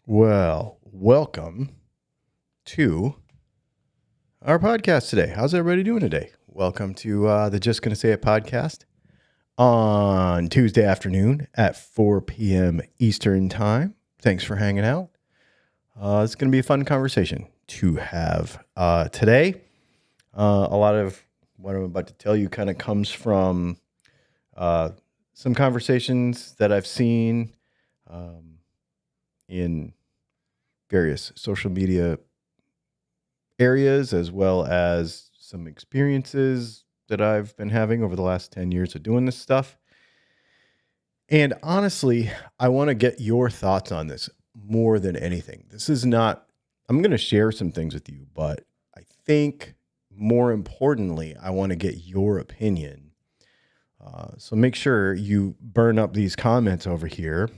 Well, welcome to our podcast today. How's everybody doing today? Welcome to the Just Gonna Say It podcast on Tuesday afternoon at 4 p.m. Eastern Time. Thanks for hanging out. It's going to be a fun conversation to have today. A lot of what I'm about to tell you kind of comes from some conversations that I've seen in various social media areas, as well as some experiences that I've been having over the last 10 years of doing this stuff. And honestly, I want to get your thoughts on this more than anything. This is not, I'm going to share some things with you, but I think more importantly, I want to get your opinion. So make sure you burn up these comments over here.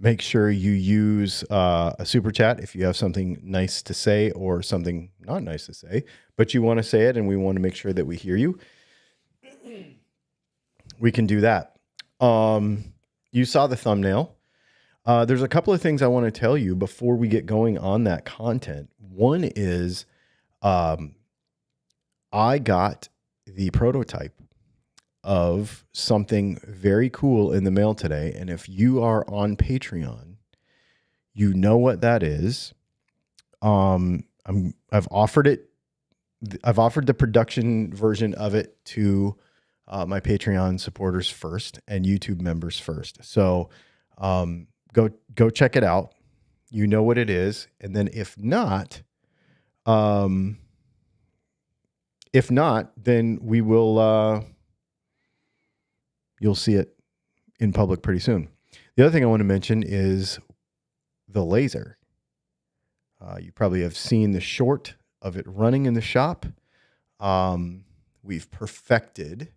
Make sure you use a super chat if you have something nice to say or something not nice to say, but you want to say it and we want to make sure that we hear you. We can do that. You saw the thumbnail. There's a couple of things I want to tell you before we get going on that content. One is I got the prototype of something very cool in the mail today. And if you are on Patreon, you know what that is. I've offered it. I've offered the production version of it to my Patreon supporters first and YouTube members first. So go check it out. You know what it is. And then if not, then we will, you'll see it in public pretty soon. The other thing I want to mention is the laser. You probably have seen the short of it running in the shop. We've perfected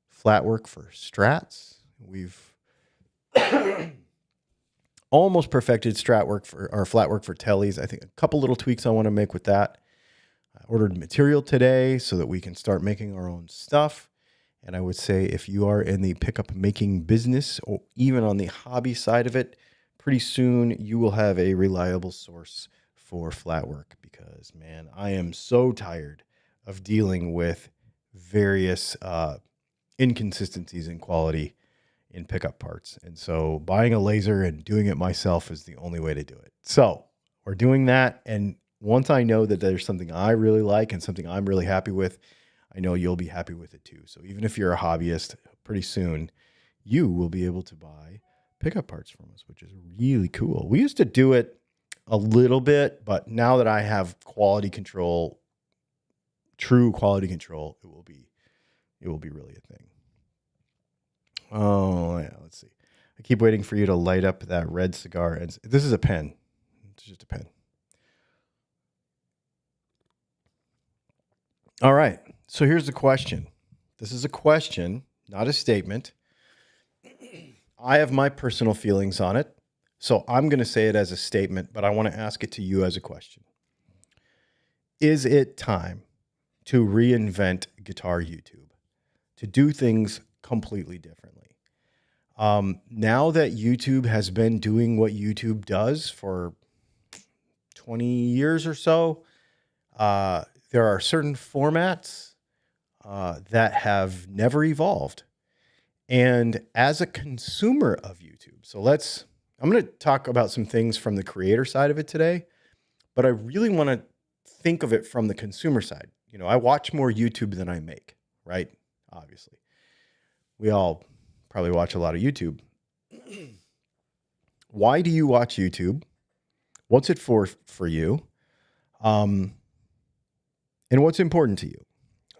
flat work for strats. We've almost perfected flat work for tellies. I think a couple little tweaks I want to make with that. I ordered material today so that we can start making our own stuff. And I would say if you are in the pickup making business or even on the hobby side of it, pretty soon you will have a reliable source for flat work because, man, I am so tired of dealing with various inconsistencies in quality in pickup parts. And so buying a laser and doing it myself is the only way to do it. So we're doing that. And once I know that there's something I really like and something I'm really happy with, I know you'll be happy with it too. So even if you're a hobbyist, pretty soon you will be able to buy pickup parts from us, which is really cool. We used to do it a little bit, but now that I have quality control, true quality control, it will be really a thing. Oh yeah, let's see. I keep waiting for you to light up that red cigar. And this is a pen. It's just a pen. All right. So here's the question. This is a question, not a statement. I have my personal feelings on it. So I'm going to say it as a statement, but I want to ask it to you as a question. Is it time to reinvent guitar YouTube, to do things completely differently? Now that YouTube has been doing what YouTube does for 20 years or so, there are certain formats that have never evolved. And as a consumer of YouTube, I'm going to talk about some things from the creator side of it today, but I really want to think of it from the consumer side. You know, I watch more YouTube than I make, right? Obviously. We all probably watch a lot of YouTube. Why do you watch YouTube? What's it for you? And what's important to you?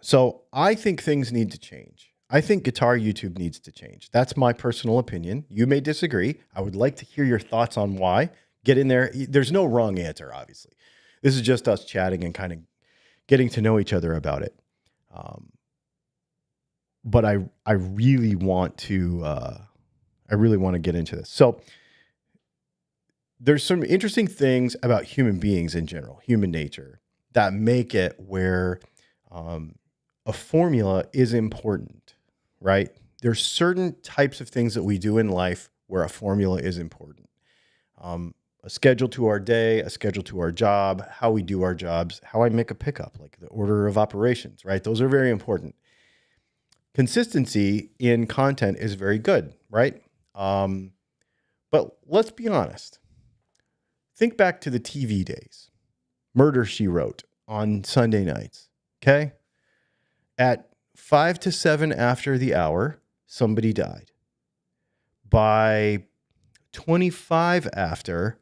So I think things need to change. I think guitar YouTube needs to change. That's my personal opinion. You may disagree. I would like to hear your thoughts on why. Get in there. There's no wrong answer, obviously. This is just us chatting and kind of getting to know each other about it. But I really want to get into this. So there's some interesting things about human beings in general, human nature, that make it where a formula is important, right? There's certain types of things that we do in life where a formula is important. A a schedule to our day, a schedule to our job, how we do our jobs, how I make a pickup, like the order of operations, right? Those are very important. Consistency in content is very good, right? But let's be honest. Think back to the TV days. Murder, She Wrote on Sunday nights, okay? At 5 to 7 after the hour, somebody died. By 25 after,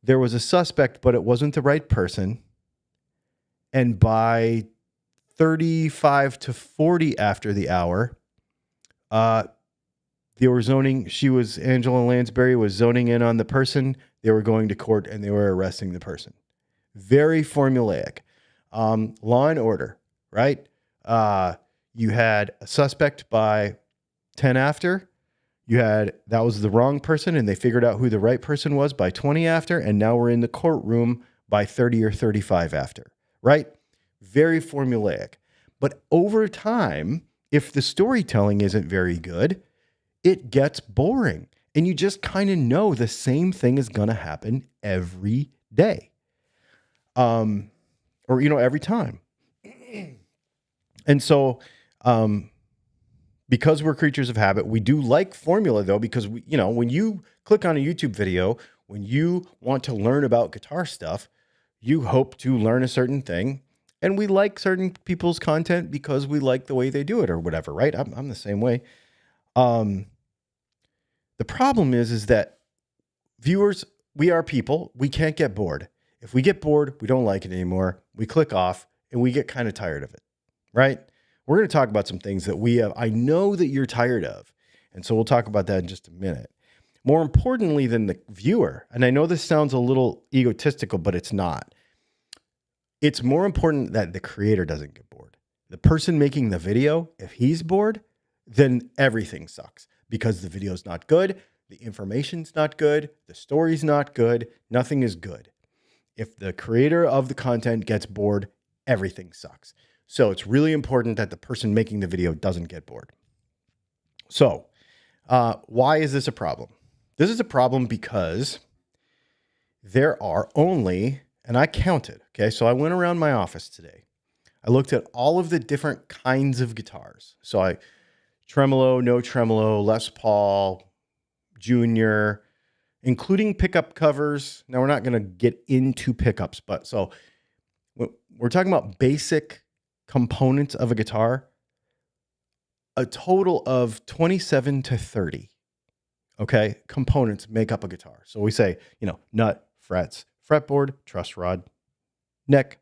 there was a suspect, but it wasn't the right person. And by 35 to 40 after the hour, they were zoning. Angela Lansbury was zoning in on the person. They were going to court and they were arresting the person. Very formulaic. Law and Order, right? You had a suspect by 10 after. That was the wrong person and they figured out who the right person was by 20 after. And now we're in the courtroom by 30 or 35 after, right? Very formulaic. But over time, if the storytelling isn't very good, it gets boring. And you just kind of know the same thing is going to happen every day. Or, every time. And so, because we're creatures of habit, we do like formula though, because when you click on a YouTube video, when you want to learn about guitar stuff, you hope to learn a certain thing. And we like certain people's content because we like the way they do it or whatever, right? I'm the same way. The problem is that viewers, we are people, we can't get bored. If we get bored, we don't like it anymore. We click off and we get kind of tired of it, right? We're going to talk about some things that I know that you're tired of. And so we'll talk about that in just a minute. More importantly than the viewer, and I know this sounds a little egotistical, but it's not. It's more important that the creator doesn't get bored. The person making the video, if he's bored, then everything sucks because the video's not good, the information's not good, the story's not good, nothing is good. If the creator of the content gets bored, everything sucks. So it's really important that the person making the video doesn't get bored. So why is this a problem? This is a problem because there are only, and I counted, okay? So I went around my office today. I looked at all of the different kinds of guitars. So tremolo, no tremolo, Les Paul, Junior, including pickup covers. Now we're not going to get into pickups, but so we're talking about basic components of a guitar, a total of 27 to 30, okay, components make up a guitar. So we say, nut, frets, fretboard, truss rod, neck,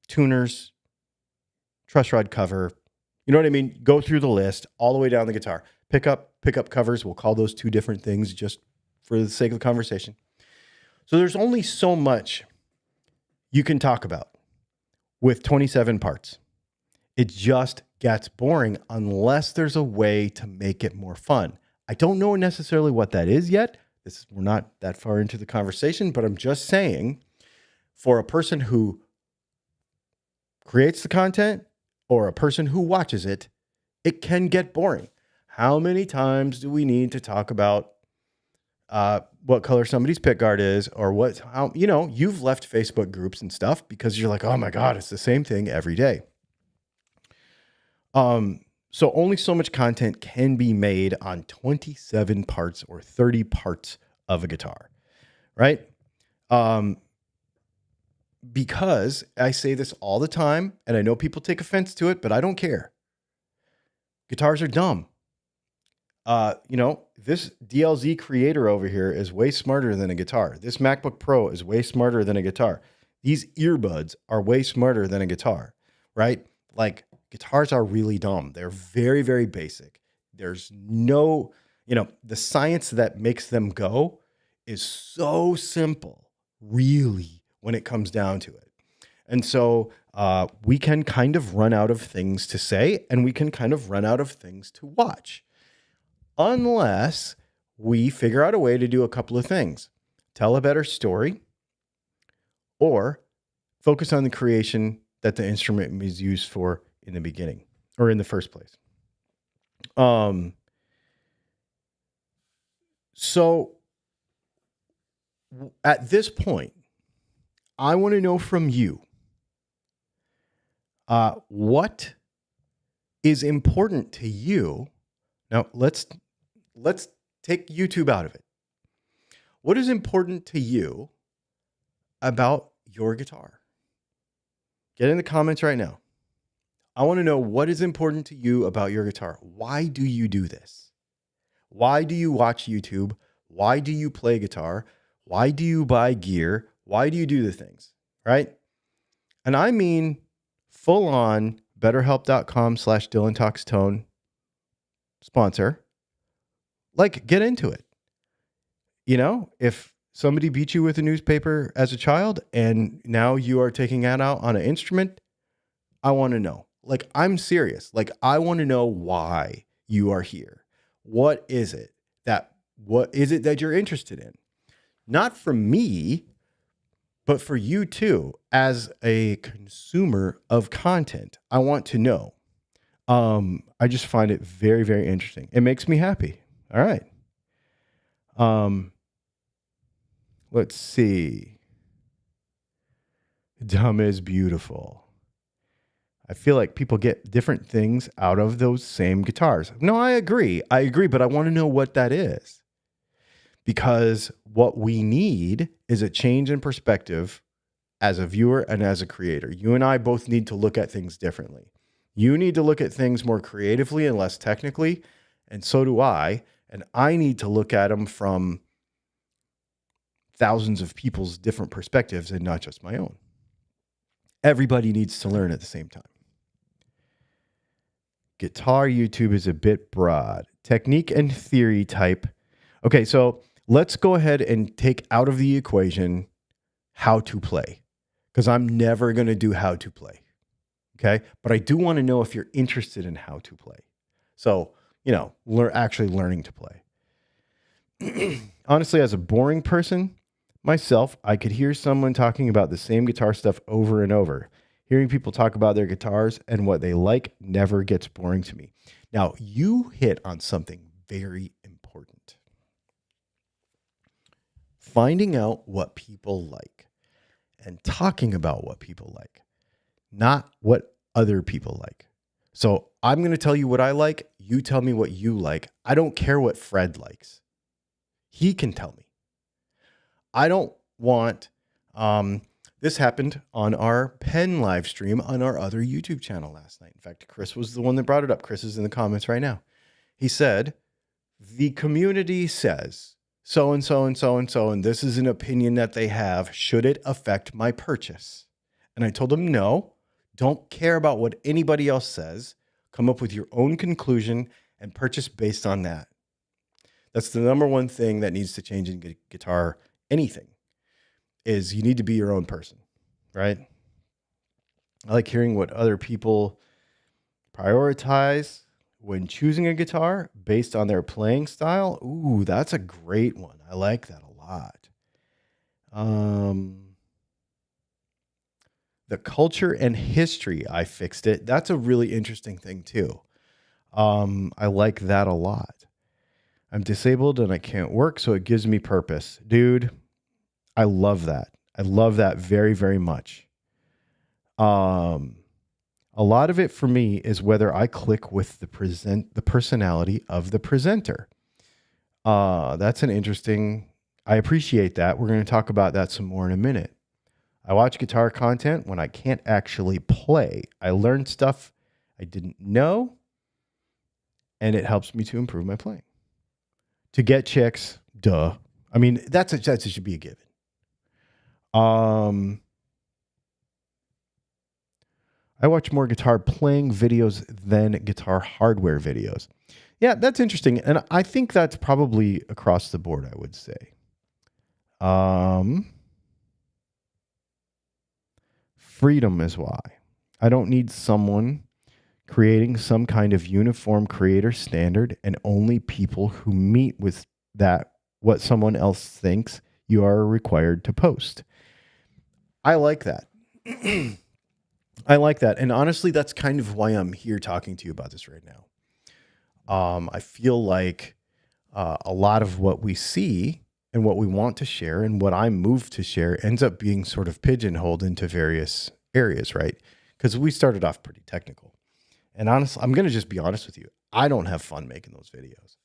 tuners, truss rod cover. You know what I mean? Go through the list all the way down the guitar. Pickup covers. We'll call those two different things just for the sake of the conversation. So there's only so much you can talk about with 27 parts. It just gets boring unless there's a way to make it more fun. I don't know necessarily what that is yet. We're not that far into the conversation, but I'm just saying for a person who creates the content or a person who watches it, it can get boring. How many times do we need to talk about what color somebody's pickguard is or you've left Facebook groups and stuff because you're like, oh my God, it's the same thing every day. So only so much content can be made on 27 parts or 30 parts of a guitar, right? Because I say this all the time, and I know people take offense to it, but I don't care. Guitars are dumb. This DLZ creator over here is way smarter than a guitar. This MacBook Pro is way smarter than a guitar. These earbuds are way smarter than a guitar, right? Like, guitars are really dumb. They're very, very basic. There's no, the science that makes them go is so simple, really, when it comes down to it. And so we can kind of run out of things to say, and we can kind of run out of things to watch. Unless we figure out a way to do a couple of things. Tell a better story, or focus on the creation that the instrument was used for in the beginning or in the first place. So So at this point, I want to know from you, what is important to you. Now let's take YouTube out of it. What is important to you about your guitar? Get in the comments right now. I want to know what is important to you about your guitar. Why do you do this? Why do you watch YouTube? Why do you play guitar? Why do you buy gear? Why do you do the things, right? And I mean full on betterhelp.com/DylanTalksTone sponsor. Like, get into it. You know, if somebody beat you with a newspaper as a child and now you are taking that out on an instrument, I want to know. Like, I'm serious. Like, I want to know why you are here. What is it that you're interested in? Not from me, but for you too, as a consumer of content. I want to know. I just find it very, very interesting. It makes me happy. All right. Let's see. Dumb is beautiful. I feel like people get different things out of those same guitars. No, I agree, but I want to know what that is. Because what we need is a change in perspective as a viewer and as a creator. You and I both need to look at things differently. You need to look at things more creatively and less technically, and so do I. And I need to look at them from thousands of people's different perspectives and not just my own. Everybody needs to learn at the same time. Guitar YouTube is a bit broad. Technique and theory type. Okay, so let's go ahead and take out of the equation how to play, because I'm never going to do how to play. Okay, but I do want to know if you're interested in how to play. So, you know, actually learning to play. Honestly, as a boring person myself, I could hear someone talking about the same guitar stuff over and over. Hearing people talk about their guitars and what they like never gets boring to me. Now, you hit on something very important. Finding out what people like and talking about what people like, not what other people like. So I'm going to tell you what I like. You tell me what you like. I don't care what Fred likes. He can tell me. I don't want, this happened on our pen live stream on our other YouTube channel last night. In fact, Chris was the one that brought it up. Chris is in the comments right now. He said, the community says so and so and so and so, and this is an opinion that they have. Should it affect my purchase? And I told him, no, don't care about what anybody else says. Come up with your own conclusion and purchase based on that. That's the number one thing that needs to change in guitar, anything, is you need to be your own person, right? I like hearing what other people prioritize when choosing a guitar based on their playing style. Ooh, that's a great one. I like that a lot. The culture and history, I fixed it. That's a really interesting thing too. I like that a lot. I'm disabled and I can't work, so it gives me purpose. Dude, I love that. I love that very, very much. A lot of it for me is whether I click with the personality of the presenter. That's an interesting, I appreciate that. We're going to talk about that some more in a minute. I watch guitar content when I can't actually play. I learn stuff I didn't know, and it helps me to improve my playing. To get chicks, duh. I mean, that should be a given. I watch more guitar playing videos than guitar hardware videos. Yeah, that's interesting. And I think that's probably across the board, I would say. Freedom is why. I don't need someone creating some kind of uniform creator standard, and only people who meet with that, what someone else thinks, you are required to post. I like that. I like that. And honestly, that's kind of why I'm here talking to you about this right now. I feel like a lot of what we see and what we want to share and what I'm moved to share ends up being sort of pigeonholed into various areas, right? Because we started off pretty technical. And honestly, I'm going to just be honest with you. I don't have fun making those videos.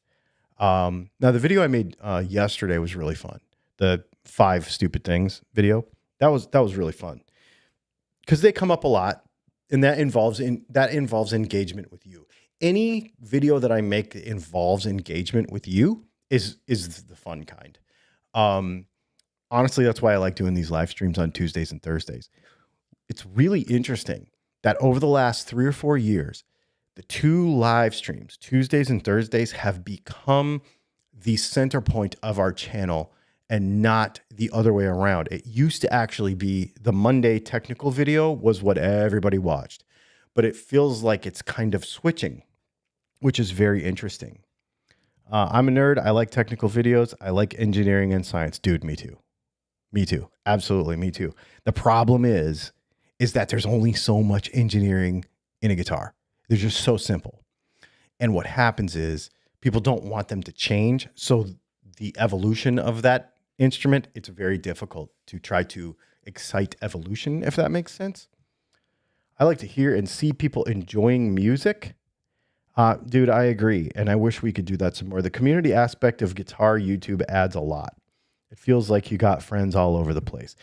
Now, the video I made yesterday was really fun. The 5 stupid things video, that was really fun because they come up a lot, and that involves engagement with you. Any video that I make that involves engagement with you is the fun kind. Honestly, that's why I like doing these live streams on Tuesdays and Thursdays. It's really interesting that over the last 3 or 4 years, the 2 live streams, Tuesdays and Thursdays, have become the center point of our channel and not the other way around. It used to actually be the Monday technical video was what everybody watched, but it feels like it's kind of switching, which is very interesting. I'm a nerd. I like technical videos. I like engineering and science. Dude, me too. Me too. Absolutely, me too. The problem is that there's only so much engineering in a guitar. They're just so simple. And what happens is people don't want them to change. So the evolution of that instrument, it's very difficult to try to excite evolution, if that makes sense. I like to hear and see people enjoying music. Dude, I agree. And I wish we could do that some more. The community aspect of guitar YouTube adds a lot. It feels like you got friends all over the place.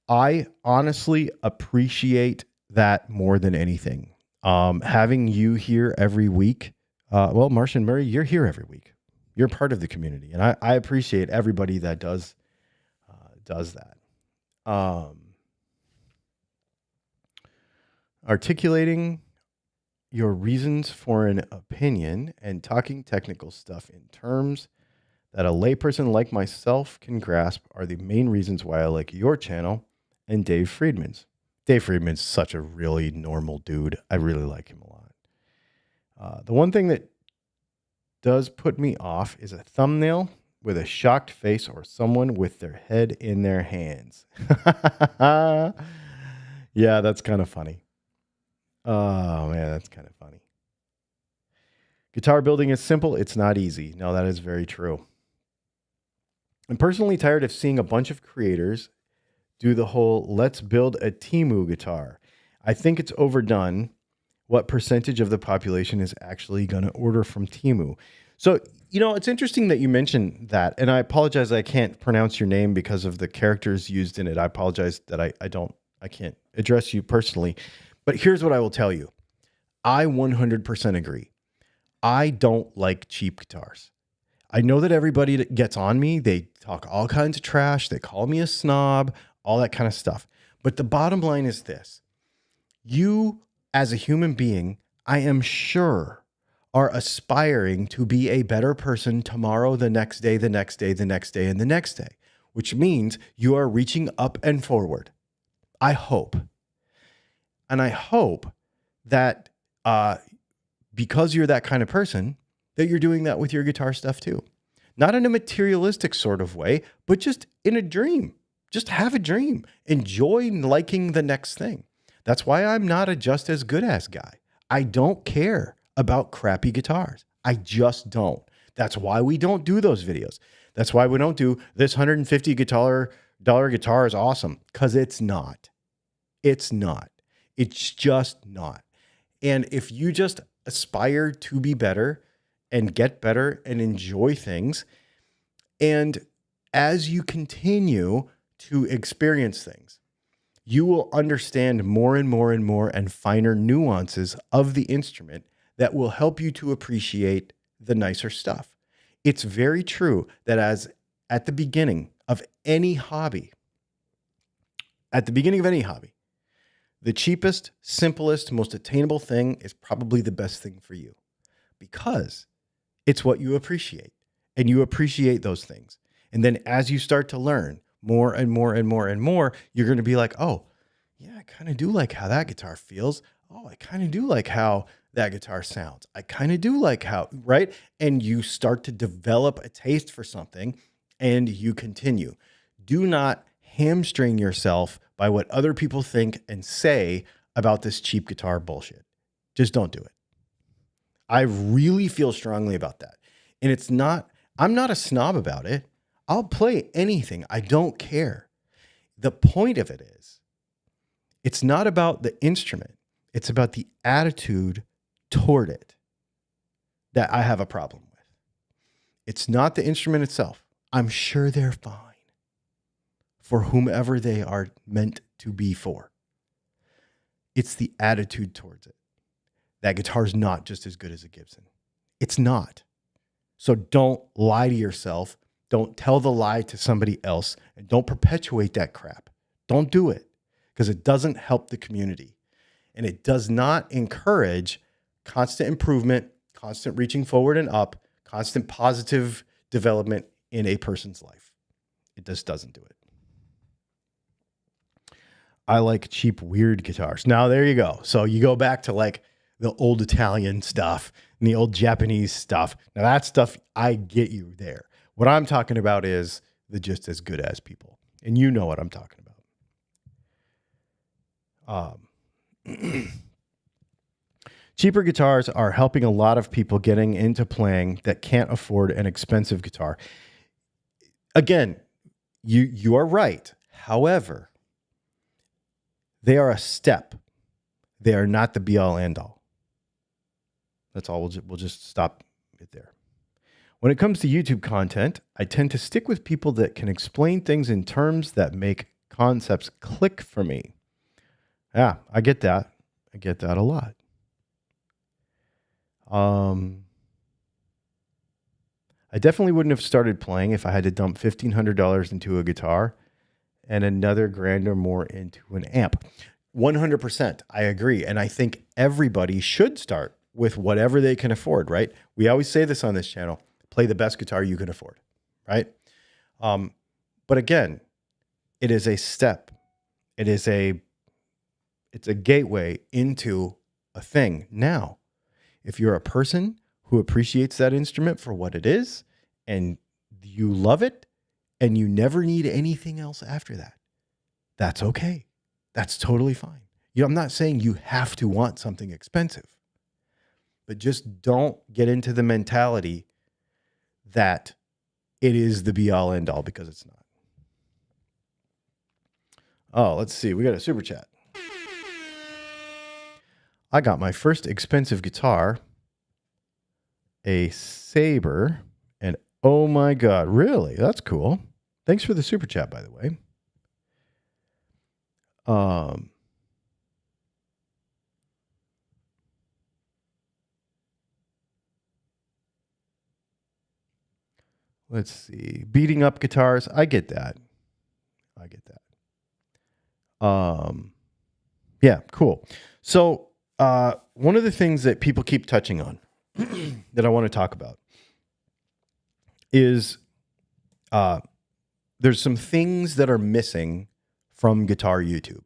I honestly appreciate that more than anything. Having you here every week. Well, Martian Murray, you're here every week. You're part of the community. And I appreciate everybody that does that. Articulating your reasons for an opinion and talking technical stuff in terms that a layperson like myself can grasp are the main reasons why I like your channel and Dave Friedman's. Dave Friedman's such a really normal dude. I really like him a lot. The one thing that does put me off is a thumbnail with a shocked face or someone with their head in their hands. Yeah, that's kind of funny. Oh, man, that's kind of funny. Guitar building is simple. It's not easy. No, that is very true. I'm personally tired of seeing a bunch of creators do the whole let's build a Temu guitar. I think it's overdone. What percentage of the population is actually going to order from Temu? So, it's interesting that you mentioned that. And I apologize, I can't pronounce your name because of the characters used in it. I apologize that I can't address you personally. But here's what I will tell you. I 100% agree. I don't like cheap guitars. I know that everybody that gets on me, they talk all kinds of trash. They call me a snob, all that kind of stuff. But the bottom line is this. You, as a human being, I am sure are aspiring to be a better person tomorrow, the next day, the next day, the next day, and the next day, which means you are reaching up and forward. I hope. And I hope that because you're that kind of person, that you're doing that with your guitar stuff too. Not in a materialistic sort of way, but just in a dream. Just have a dream. Enjoy liking the next thing. That's why I'm not a just as good as guy. I don't care about crappy guitars. I just don't. That's why we don't do those videos. That's why we don't do this $150 guitar is awesome, because it's not. It's not. It's just not. And if you just aspire to be better and get better and enjoy things, and as you continue to experience things, you will understand more and more and more and finer nuances of the instrument that will help you to appreciate the nicer stuff. It's very true that at the beginning of any hobby, the cheapest, simplest, most attainable thing is probably the best thing for you because it's what you appreciate and you appreciate those things. And then as you start to learn more and more and more and more, you're going to be like, oh, yeah, I kind of do like how that guitar feels. Oh, I kind of do like how that guitar sounds. I kind of do like how, right? And you start to develop a taste for something and you continue. Do not hamstring yourself by what other people think and say about this cheap guitar bullshit. Just don't do it. I really feel strongly about that. And I'm not a snob about it. I'll play anything. I don't care. The point of it is, it's not about the instrument. It's about the attitude toward it that I have a problem with. It's not the instrument itself. I'm sure they're fine for whomever they are meant to be for. It's the attitude towards it. That guitar's not just as good as a Gibson. It's not. So don't lie to yourself. Don't tell the lie to somebody else, and don't perpetuate that crap. Don't do it, because it doesn't help the community, and it does not encourage constant improvement, constant reaching forward and up, constant positive development in a person's life. It just doesn't do it. I like cheap, weird guitars. Now, there you go. So you go back to like the old Italian stuff and the old Japanese stuff. Now, that stuff, I get you there. What I'm talking about is the just as good as people. And you know what I'm talking about. Cheaper guitars are helping a lot of people getting into playing that can't afford an expensive guitar. Again, you are right. However, they are a step. They are not the be-all, end-all. That's all. We'll just stop it there. When it comes to YouTube content, I tend to stick with people that can explain things in terms that make concepts click for me. Yeah, I get that. I get that a lot. I definitely wouldn't have started playing if I had to dump $1,500 into a guitar and another grand or more into an amp. 100%. I agree. And I think everybody should start with whatever they can afford, right? We always say this on this channel, play the best guitar you can afford, right? But again, it is a step. It's a gateway into a thing. Now, if you're a person who appreciates that instrument for what it is and you love it and you never need anything else after that, that's okay. That's totally fine. I'm not saying you have to want something expensive, but just don't get into the mentality that it is the be-all, end-all, because it's not. Oh, let's see. We got a super chat. I got my first expensive guitar, a Sabre, and oh my God, really? That's cool. Thanks for the super chat, by the way. Let's see. Beating up guitars. I get that. Yeah, cool. So one of the things that people keep touching on that I want to talk about is there's some things that are missing from guitar YouTube.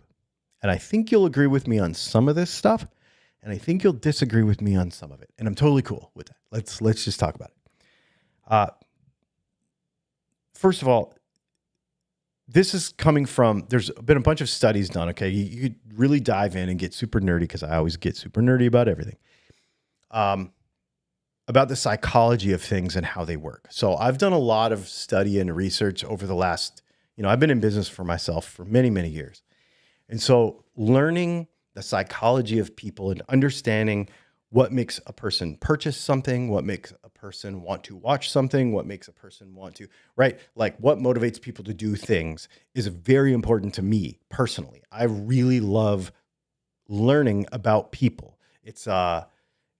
And I think you'll agree with me on some of this stuff, and I think you'll disagree with me on some of it. And I'm totally cool with that. Let's just talk about it. First of all, this is coming from, there's been a bunch of studies done, okay? You could really dive in and get super nerdy, because I always get super nerdy about everything. About the psychology of things and how they work. So I've done a lot of study and research over the last, I've been in business for myself for many, many years. And so learning the psychology of people and understanding what makes a person purchase something, what makes a person want to watch something, what makes a person want to, right? Like what motivates people to do things is very important to me personally. I really love learning about people.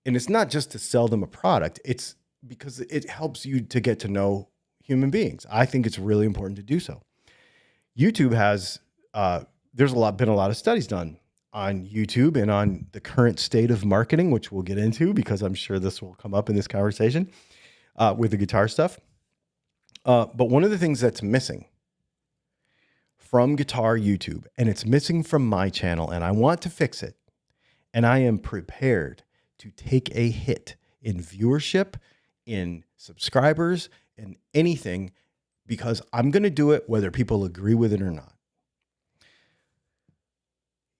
And it's not just to sell them a product. It's because it helps you to get to know human beings. I think it's really important to do so. YouTube has, there's been a lot of studies done on YouTube and on the current state of marketing, which we'll get into because I'm sure this will come up in this conversation with the guitar stuff. But one of the things that's missing from guitar YouTube, and it's missing from my channel, and I want to fix it, and I am prepared to take a hit in viewership, in subscribers, in anything, because I'm going to do it whether people agree with it or not.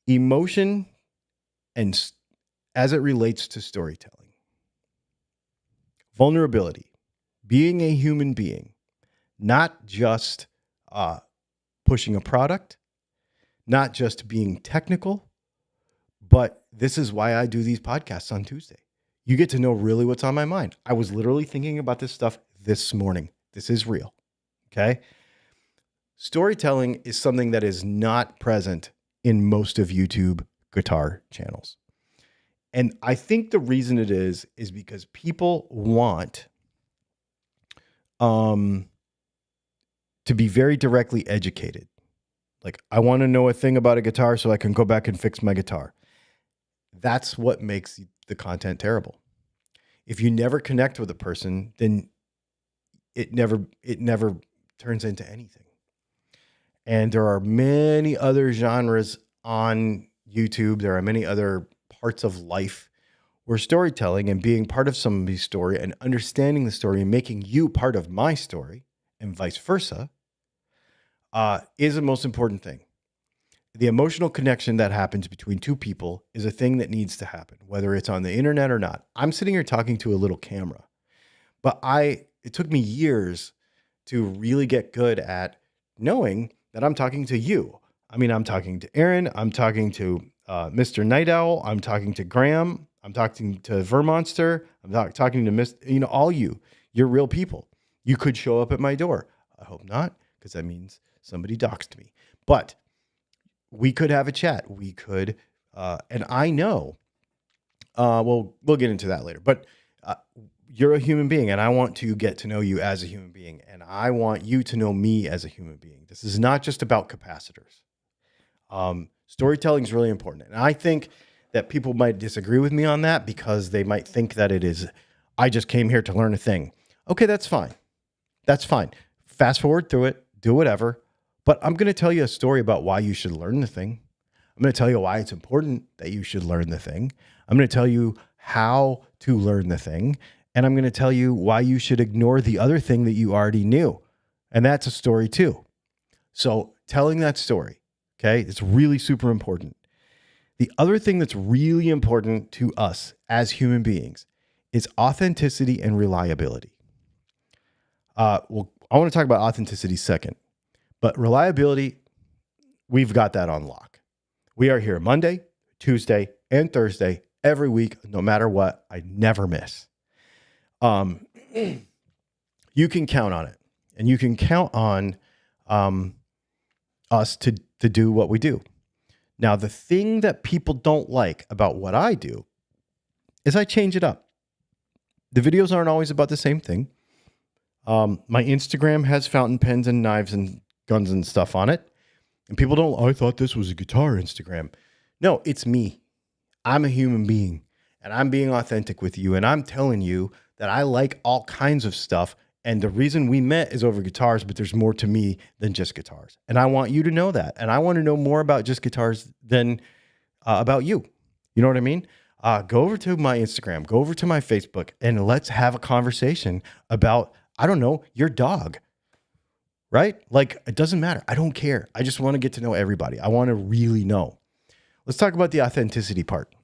Emotion, and as it relates to storytelling. Vulnerability. being a human being, not just pushing a product, not just being technical, but this is why I do these podcasts on Tuesday. You get to know really what's on my mind. I was literally thinking about this stuff this morning. This is real. Okay. Storytelling is something that is not present in most of YouTube guitar channels. And I think the reason it is because people want to be very directly educated. Like, I want to know a thing about a guitar so I can go back and fix my guitar. That's what makes the content terrible. If you never connect with a person, then it never turns into anything. And there are many other genres on YouTube. There are many other parts of life where storytelling and being part of somebody's story and understanding the story and making you part of my story and vice versa is the most important thing. The emotional connection that happens between two people is a thing that needs to happen, whether it's on the internet or not. I'm sitting here talking to a little camera, but it took me years to really get good at knowing that I'm talking to you. I mean, I'm talking to Aaron. I'm talking to Mr. Night Owl. I'm talking to Graham. I'm talking to Vermonster. I'm talking to all you. You're real people. You could show up at my door. I hope not, because that means somebody doxed me. But we could have a chat. We could, and I know, we'll get into that later, but you're a human being and I want to get to know you as a human being and I want you to know me as a human being. This is not just about capacitors. Storytelling is really important. And I think that people might disagree with me on that because they might think that it is, I just came here to learn a thing. Okay, that's fine. That's fine. Fast forward through it, do whatever. But I'm going to tell you a story about why you should learn the thing. I'm going to tell you why it's important that you should learn the thing. I'm going to tell you how to learn the thing. And I'm going to tell you why you should ignore the other thing that you already knew. And that's a story too. So telling that story, okay, it's really super important. The other thing that's really important to us as human beings is authenticity and reliability. Well, I want to talk about authenticity second. But reliability, we've got that on lock. We are here Monday, Tuesday, and Thursday every week, no matter what. I never miss. You can count on it, and you can count on us to do what we do. Now, the thing that people don't like about what I do is I change it up. The videos aren't always about the same thing. My Instagram has fountain pens and knives and guns and stuff on it. And people don't, I thought this was a guitar Instagram. No, it's me. I'm a human being and I'm being authentic with you. And I'm telling you that I like all kinds of stuff. And the reason we met is over guitars, but there's more to me than just guitars. And I want you to know that. And I want to know more about just guitars than about you. You know what I mean? Go over to my Instagram, go over to my Facebook, and let's have a conversation about, I don't know, your dog. Right? Like, it doesn't matter. I don't care. I just want to get to know everybody. I want to really know. Let's talk about the authenticity part.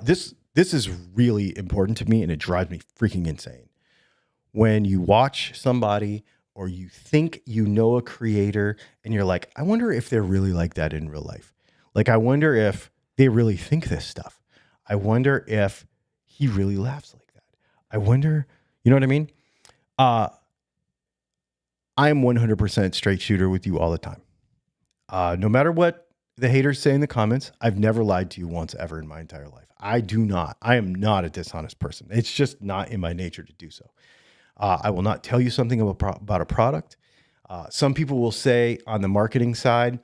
This is really important to me and it drives me freaking insane. When you watch somebody or you think you know a creator and you're like, I wonder if they're really like that in real life. Like, I wonder if they really think this stuff. I wonder if he really laughs like that. I wonder, you know what I mean? I am 100% straight shooter with you all the time. No matter what the haters say in the comments, I've never lied to you once ever in my entire life. I am not a dishonest person. It's just not in my nature to do so. I will not tell you something about a product. Some people will say on the marketing side,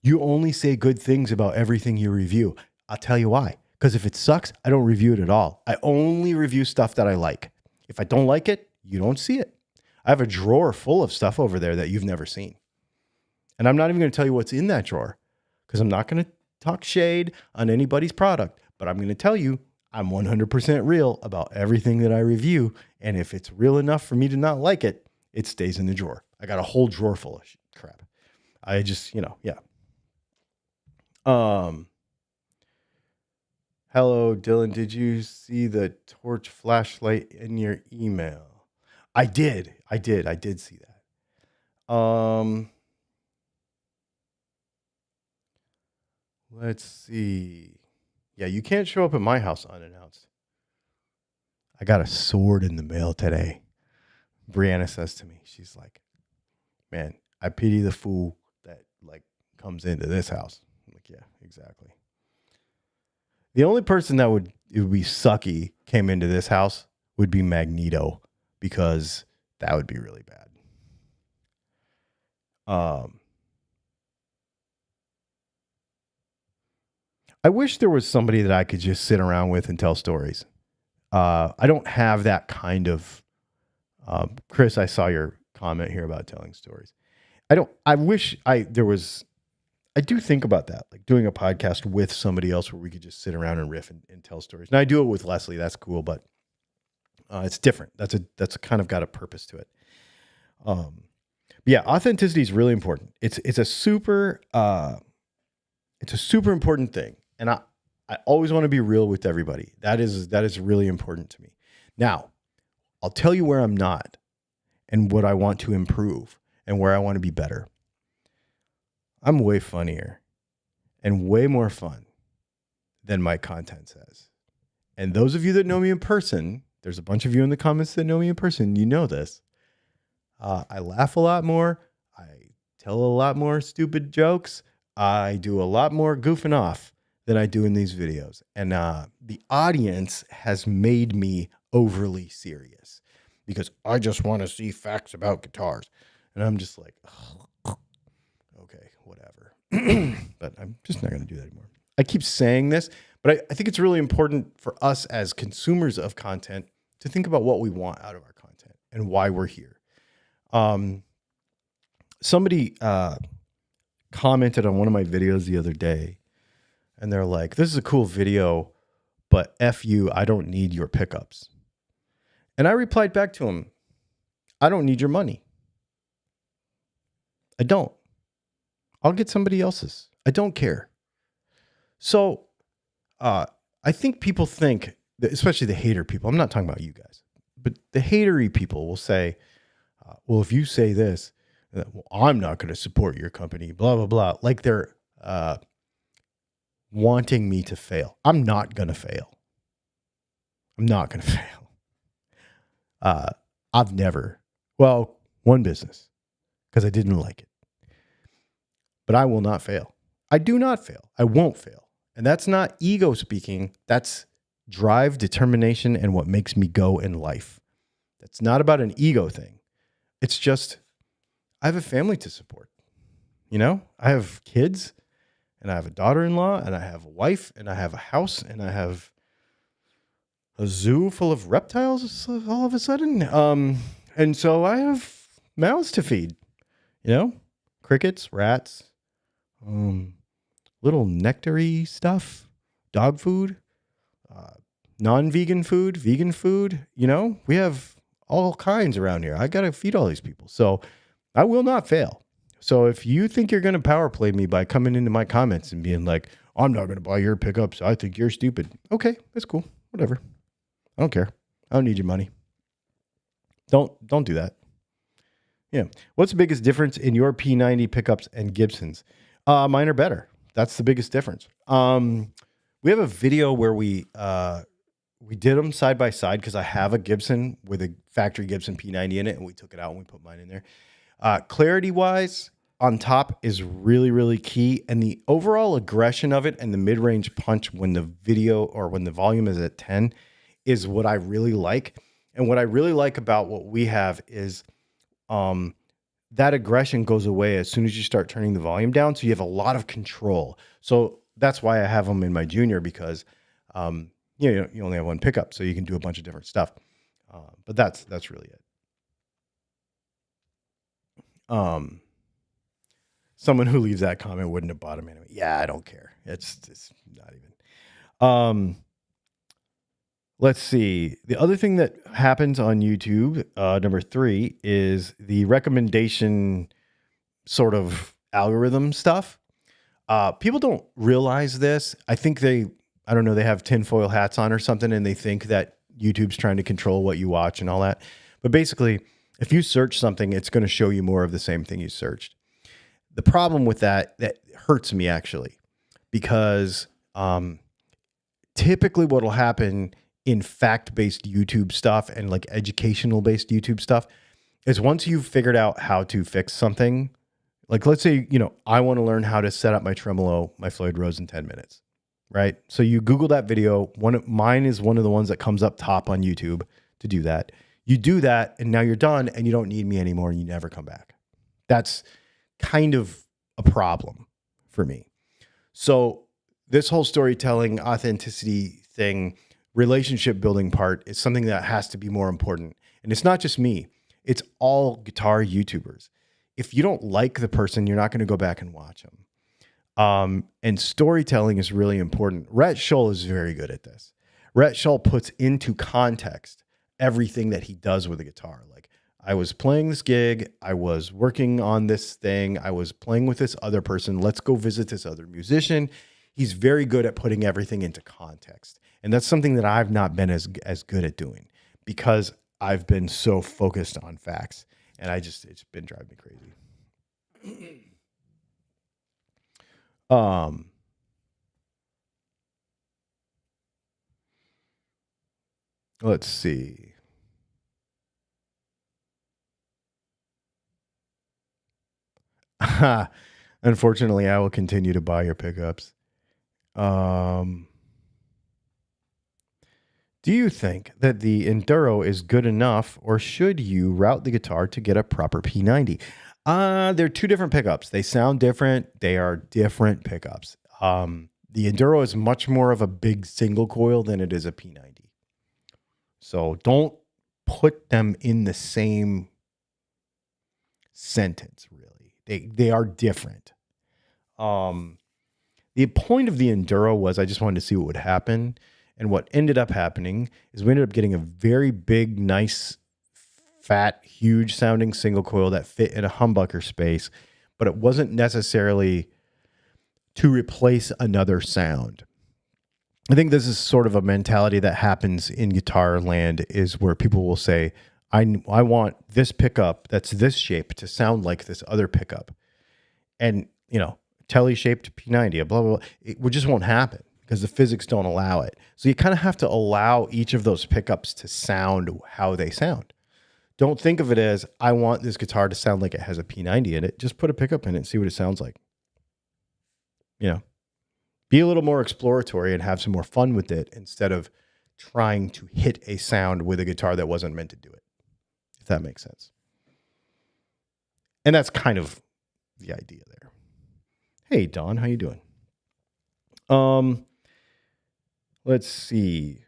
you only say good things about everything you review. I'll tell you why. Because if it sucks, I don't review it at all. I only review stuff that I like. If I don't like it, you don't see it. I have a drawer full of stuff over there that you've never seen. And I'm not even going to tell you what's in that drawer because I'm not going to talk shade on anybody's product, but I'm going to tell you I'm 100% real about everything that I review. And if it's real enough for me to not like it, it stays in the drawer. I got a whole drawer full of crap. I just, yeah. Hello, Dylan. Did you see the torch flashlight in your email? I did. I did see that. Let's see. Yeah, you can't show up at my house unannounced. I got a sword in the mail today. Brianna says to me, she's like, man, I pity the fool that like comes into this house. I'm like, yeah, exactly. The only person that would be sucky came into this house would be Magneto, because that would be really bad. I wish there was somebody that I could just sit around with and tell stories. I don't have that kind of. Chris, I saw your comment here about telling stories. I wish there was. I do think about that, like doing a podcast with somebody else where we could just sit around and riff and tell stories. And I do it with Leslie. That's cool, but it's different. That's kind of got a purpose to it. Yeah, authenticity is really important. It's a super important thing, and I always want to be real with everybody. That is really important to me. Now, I'll tell you where I'm not, and what I want to improve, and where I want to be better. I'm way funnier and way more fun than my content says. And those of you that know me in person, there's a bunch of you in the comments that know me in person, you know this. I laugh a lot more. I tell a lot more stupid jokes. I do a lot more goofing off than I do in these videos. And the audience has made me overly serious because I just want to see facts about guitars. And I'm just like, oh, okay, whatever. But I'm just not going to do that anymore. I keep saying this, but I think it's really important for us as consumers of content to think about what we want out of our content and why we're here. Somebody commented on one of my videos the other day, and they're like, this is a cool video, but F you, I don't need your pickups. And I replied back to him, I don't need your money. I don't. I'll get somebody else's. I don't care. So I think people think, especially the hater people, I'm not talking about you guys, but the hatery people will say, well, if you say this, well, I'm not going to support your company, blah, blah, blah. Like they're wanting me to fail. I'm not going to fail. I'm not going to fail. I've never, one business, because I didn't like it. But I will not fail. I do not fail. I won't fail. And that's not ego speaking. That's drive, determination, and what makes me go in life. That's not about an ego thing. It's just, I have a family to support. You know, I have kids, and I have a daughter-in-law, and I have a wife, and I have a house, and I have a zoo full of reptiles all of a sudden. And so I have mouths to feed, you know, crickets, rats, little nectary stuff, dog food, non-vegan food, vegan food. You know, we have all kinds around here. I got to feed all these people. So I will not fail. So if you think you're going to power play me by coming into my comments and being like, I'm not going to buy your pickups, I think you're stupid. Okay, that's cool. Whatever. I don't care. I don't need your money. Don't do that. Yeah. What's the biggest difference in your P90 pickups and Gibsons? Mine are better. That's the biggest difference. We have a video where we did them side by side because I have a Gibson with a factory Gibson P90 in it, and we took it out and we put mine in there. Clarity wise, on top is really, really key, and the overall aggression of it and the mid-range punch when the video or when the volume is at 10 is what I really like. And what I really like about what we have is that aggression goes away as soon as you start turning the volume down. So you have a lot of control. So that's why I have them in my Junior, because you only have one pickup, so you can do a bunch of different stuff. But that's really it. Someone who leaves that comment wouldn't have bought them anyway. Yeah, I don't care. It's not even. Let's see. The other thing that happens on YouTube, number 3, is the recommendation sort of algorithm stuff. People don't realize this. I think I don't know, they have tinfoil hats on or something, and they think that YouTube's trying to control what you watch and all that. But basically, if you search something, it's going to show you more of the same thing you searched. The problem with that hurts me actually, because typically what will happen in fact-based YouTube stuff and like educational-based YouTube stuff is once you've figured out how to fix something, like let's say, I want to learn how to set up my tremolo, my Floyd Rose in 10 minutes, right? So you Google that video. Mine is one of the ones that comes up top on YouTube to do that. You do that and now you're done and you don't need me anymore and you never come back. That's kind of a problem for me. So this whole storytelling, authenticity thing, relationship building part is something that has to be more important. And it's not just me. It's all guitar YouTubers. If you don't like the person, you're not going to go back and watch them. And storytelling is really important. Rhett Shull is very good at this. Rhett Shull puts into context everything that he does with a guitar. Like, I was playing this gig, I was working on this thing, I was playing with this other person, let's go visit this other musician. He's very good at putting everything into context. And that's something that I've not been as good at doing because I've been so focused on facts. And it's been driving me crazy. Let's see. Unfortunately, I will continue to buy your pickups. Do you think that the Enduro is good enough, or should you route the guitar to get a proper P90? They're two different pickups. They sound different. They are different pickups. The Enduro is much more of a big single coil than it is a P90. So don't put them in the same sentence, really. They are different. The point of the Enduro was I just wanted to see what would happen. And what ended up happening is we ended up getting a very big, nice, fat, huge sounding single coil that fit in a humbucker space, but it wasn't necessarily to replace another sound. I think this is sort of a mentality that happens in guitar land, is where people will say, I want this pickup that's this shape to sound like this other pickup. And, Telly-shaped P90, blah, blah, blah. It just won't happen because the physics don't allow it. So you kind of have to allow each of those pickups to sound how they sound. Don't think of it as, I want this guitar to sound like it has a P90 in it. Just put a pickup in it and see what it sounds like. Be a little more exploratory and have some more fun with it instead of trying to hit a sound with a guitar that wasn't meant to do it, if that makes sense. And that's kind of the idea there. Hey, Don, how you doing? Let's see.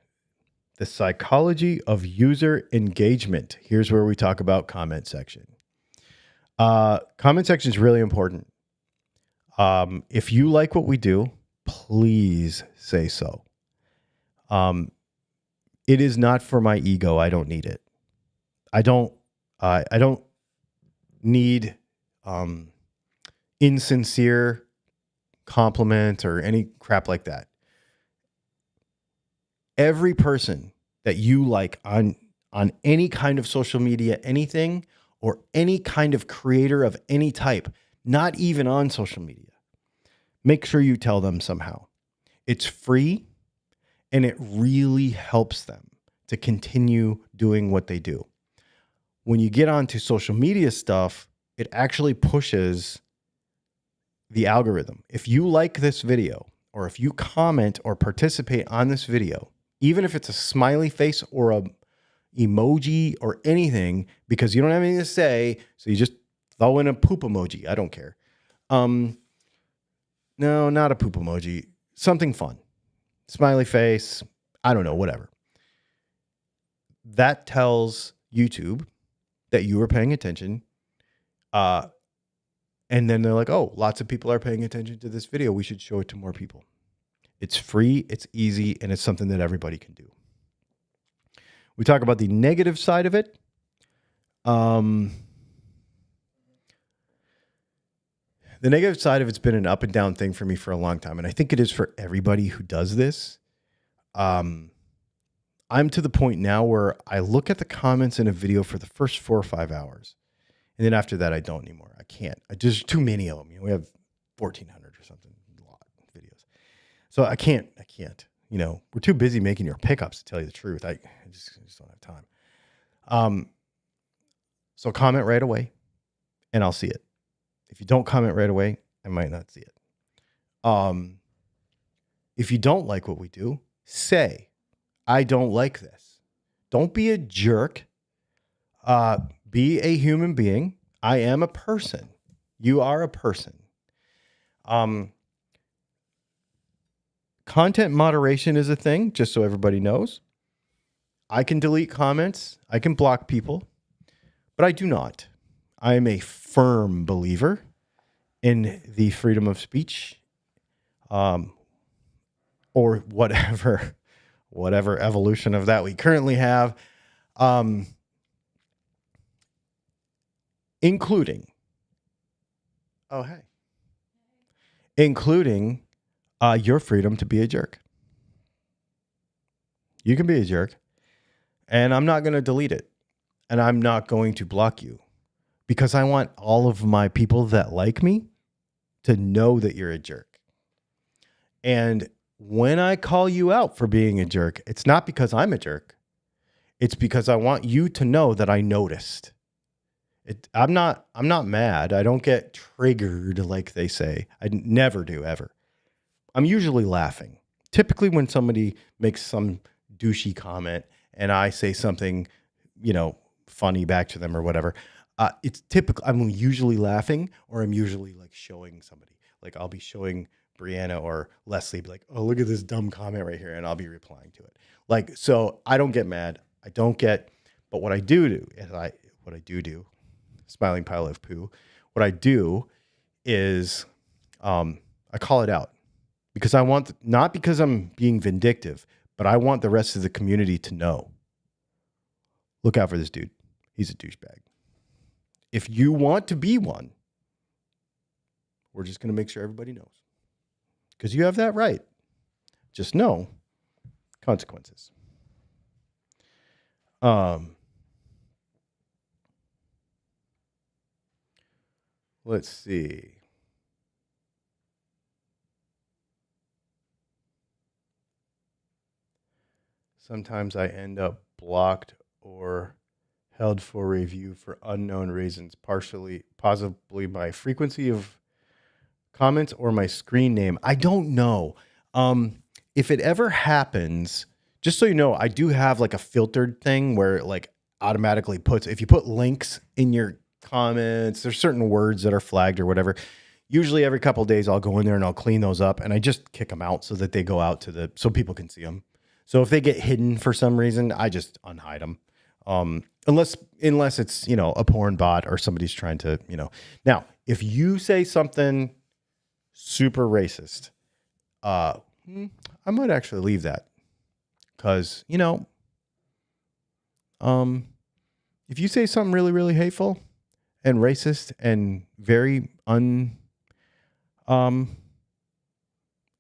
The psychology of user engagement. Here's where we talk about comment section. Comment section is really important. If you like what we do, please say so. It is not for my ego. I don't need it. I don't need insincere compliment or any crap like that. Every person that you like on any kind of social media, anything, or any kind of creator of any type, not even on social media, make sure you tell them somehow. It's free and it really helps them to continue doing what they do. When you get onto social media stuff, it actually pushes the algorithm. If you like this video, or if you comment or participate on this video, even if it's a smiley face or a emoji or anything, because you don't have anything to say, so you just throw in a poop emoji. I don't care. No, not a poop emoji. Something fun. Smiley face. I don't know, whatever. That tells YouTube that you are paying attention. And then they're like, oh, lots of people are paying attention to this video. We should show it to more people. It's free, it's easy, and it's something that everybody can do. We talk about the negative side of it. The negative side of it's been an up and down thing for me for a long time, and I think it is for everybody who does this. I'm to the point now where I look at the comments in a video for the first 4 or 5 hours. And then after that, I don't anymore. I can't. Just too many of them. We have 1,400 or something, a lot of videos. So I can't. We're too busy making your pickups, to tell you the truth. I just don't have time. So comment right away and I'll see it. If you don't comment right away, I might not see it. If you don't like what we do, say, I don't like this. Don't be a jerk. Be a human being. I am a person. You are a person. Content moderation is a thing, just so everybody knows. I can delete comments. I can block people, but I do not. I am a firm believer in the freedom of speech, or whatever evolution of that we currently have, including your freedom to be a jerk. You can be a jerk, and I'm not going to delete it, and I'm not going to block you, because I want all of my people that like me to know that you're a jerk. And when I call you out for being a jerk, it's not because I'm a jerk. It's because I want you to know that I noticed. I'm not mad. I don't get triggered, like they say. I never do, ever. I'm usually laughing. Typically when somebody makes some douchey comment and I say something, funny back to them or whatever, it's typical. I'm usually laughing, or I'm usually like showing somebody. Like I'll be showing Brianna or Leslie, be like, oh, look at this dumb comment right here. And I'll be replying to it. Like, so I don't get mad. But what I do smiling pile of poo. What I do is, I call it out, because I want, not because I'm being vindictive, but I want the rest of the community to know. Look out for this dude. He's a douchebag. If you want to be one, we're just going to make sure everybody knows. Because you have that right. Just know consequences. Let's see. Sometimes I end up blocked or held for review for unknown reasons, possibly my frequency of comments or my screen name. I don't know. If it ever happens, just so you know, I do have like a filtered thing where it like automatically puts, if you put links in your comments, there's certain words that are flagged or whatever. Usually every couple of days I'll go in there and I'll clean those up, and I just kick them out so that they go out so people can see them. So if they get hidden for some reason, I just unhide them. Unless it's, a porn bot or somebody's trying to, Now, if you say something super racist, I might actually leave that, because, if you say something really, really hateful and racist and very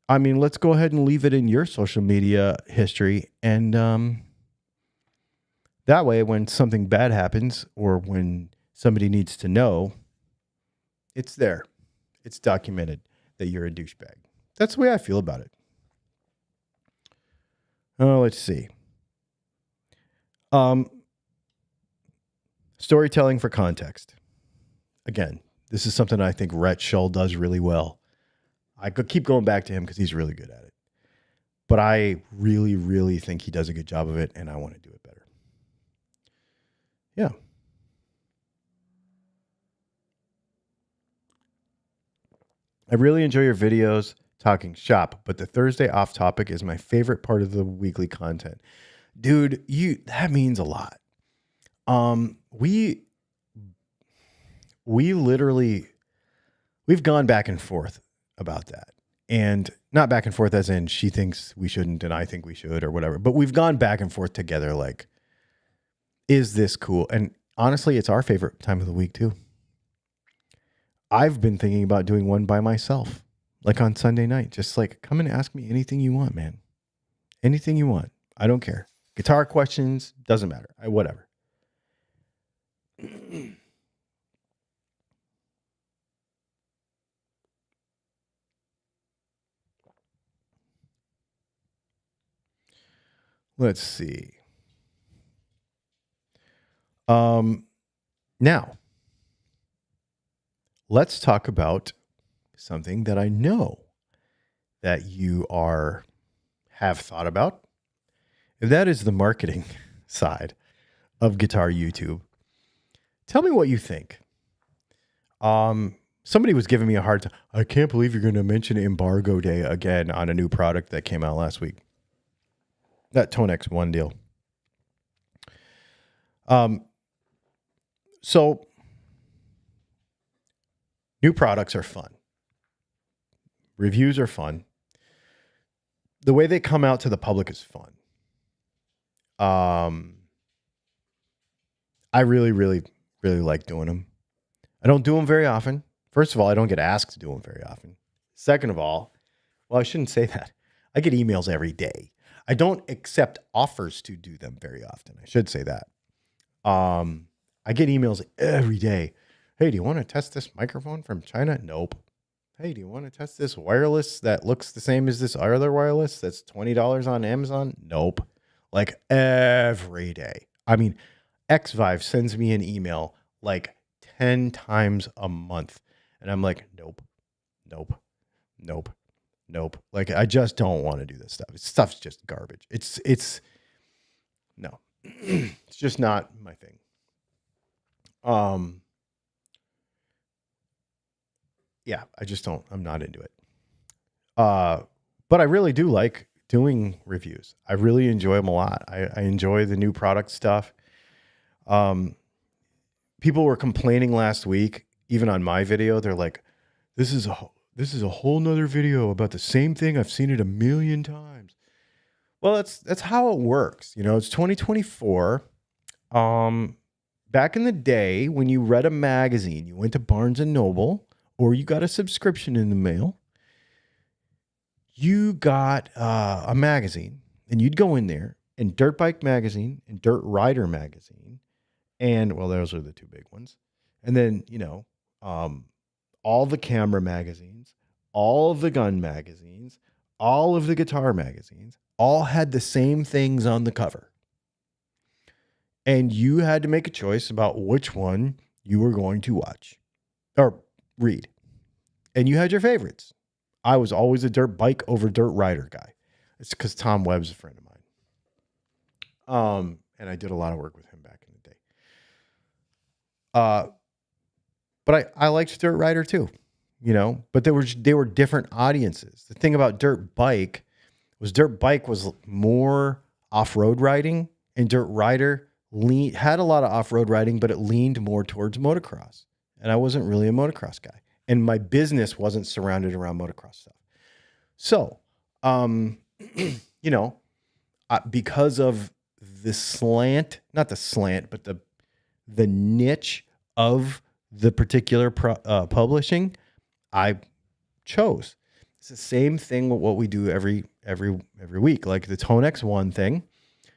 let's go ahead and leave it in your social media history. And that way, when something bad happens or when somebody needs to know, it's there. It's documented that you're a douchebag. That's the way I feel about it. Let's see. Storytelling for context. Again, this is something I think Rhett Shull does really well. I could keep going back to him because he's really good at it. But I really, really think he does a good job of it, and I want to do it better. Yeah. I really enjoy your videos talking shop, but the Thursday off topic is my favorite part of the weekly content. Dude, that means a lot. We've gone back and forth about that. And not back and forth as in she thinks we shouldn't and I think we should or whatever, but we've gone back and forth together like, is this cool? And honestly, it's our favorite time of the week too. I've been thinking about doing one by myself, like on Sunday night. Just like, come and ask me anything you want, man. Anything you want. I don't care. Guitar questions, doesn't matter. Whatever. Let's see. Now, let's talk about something that I know that you have thought about. And that is the marketing side of Guitar YouTube. Tell me what you think. Somebody was giving me a hard time. I can't believe you're going to mention Embargo Day again on a new product that came out last week. That Tone X1 deal. So new products are fun. Reviews are fun. The way they come out to the public is fun. I really, really, really like doing them. I don't do them very often. First of all, I don't get asked to do them very often. Second of all, well, I shouldn't say that. I get emails every day. I don't accept offers to do them very often. I should say that. I get emails every day. Hey, do you want to test this microphone from China? Nope. Hey, do you want to test this wireless that looks the same as this other wireless that's $20 on Amazon? Nope. Like every day. I mean, XVive sends me an email like 10 times a month. And I'm like, nope. Like, I just don't want to do this stuff. This stuff's just garbage. No, it's just not my thing. Yeah, I'm not into it. But I really do like doing reviews. I really enjoy them a lot. I enjoy the new product stuff. People were complaining last week, even on my video. They're like, this is a whole nother video about the same thing. I've seen it a million times. Well, that's how it works. You know, it's 2024. Back in the day when you read a magazine, you went to Barnes and Noble, or you got a subscription in the mail. You got a magazine, and you'd go in there, and Dirt Bike Magazine and Dirt Rider Magazine, and, well, those are the two big ones. And then, all the camera magazines, all of the gun magazines, all of the guitar magazines, all had the same things on the cover. And you had to make a choice about which one you were going to watch or read. And you had your favorites. I was always a dirt bike over dirt rider guy. It's because Tom Webb's a friend of mine. And I did a lot of work with him back in the day. But I liked dirt rider too, but they were different audiences. The thing about dirt bike was more off-road riding, and dirt rider had a lot of off-road riding, but it leaned more towards motocross. And I wasn't really a motocross guy. And my business wasn't surrounded around motocross stuff. So, because of the slant, not the slant, but the niche of the particular publishing, I chose. It's the same thing with what we do every week. Like the Tone X1 thing,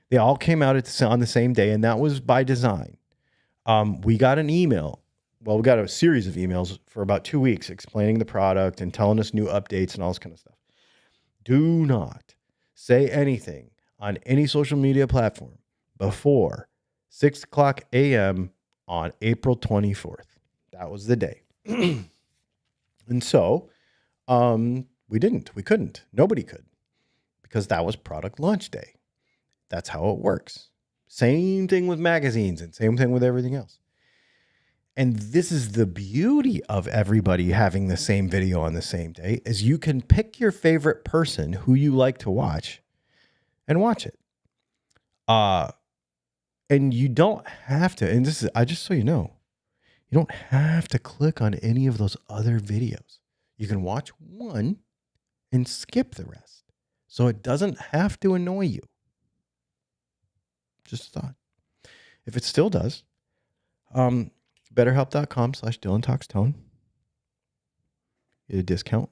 they all came out on the same day, and that was by design. We got an email. Well, we got a series of emails for about 2 weeks explaining the product and telling us new updates and all this kind of stuff. Do not say anything on any social media platform before 6:00 a.m. on April 24th. That was the day. And so we couldn't. Nobody could, because that was product launch day. That's how it works. Same thing with magazines and same thing with everything else. And this is the beauty of everybody having the same video on the same day, is you can pick your favorite person who you like to watch and watch it. And you don't have to, and just so you know, you don't have to click on any of those other videos. You can watch one and skip the rest. So it doesn't have to annoy you. Just a thought. If it still does, betterhelp.com/DylanTalksTone. Get a discount.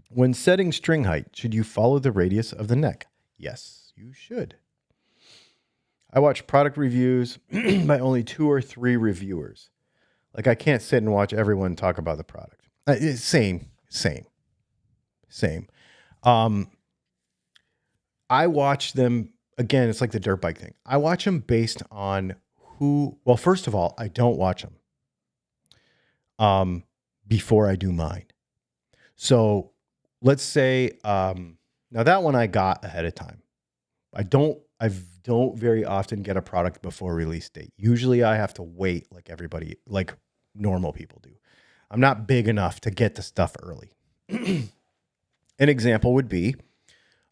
When setting string height, should you follow the radius of the neck? Yes, you should. I watch product reviews by only 2 or 3 reviewers. Like, I can't sit and watch everyone talk about the product. Same. I watch them, again, it's like the dirt bike thing. I watch them based on well, first of all, I don't watch them before I do mine. So let's say, now that one I got ahead of time. I don't very often get a product before release date. Usually I have to wait like normal people do. I'm not big enough to get the stuff early. An example would be